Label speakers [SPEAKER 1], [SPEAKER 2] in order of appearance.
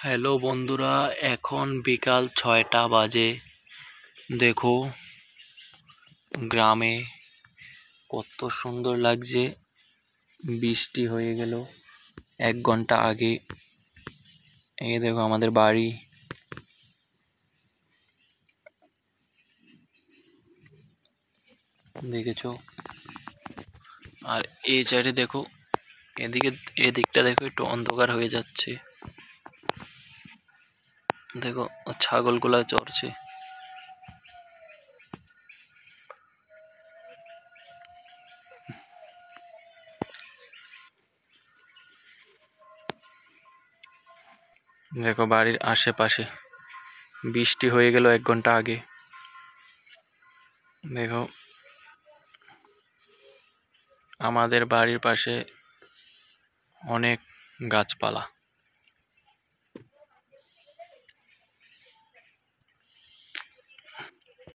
[SPEAKER 1] Hello বন্ধুরা, এখন বিকাল ৬টা বাজে। দেখো গ্রামে কত সুন্দর লাগছে। বৃষ্টি হয়ে গেল ১ ঘন্টা আগে। এই দেখো আমাদের বাড়ি, দেখেছো? আর এই সাইডে দেখো, এদিকটা দেখো একটু অন্ধকার হয়ে যাচ্ছে। দেখো ছাগলগুলা চড়ছে। দেখো বাড়ির আশেপাশে বৃষ্টি হয়ে গেল ১ ঘন্টা আগে। দেখো আমাদের বাড়ির পাশে অনেক গাছপালা।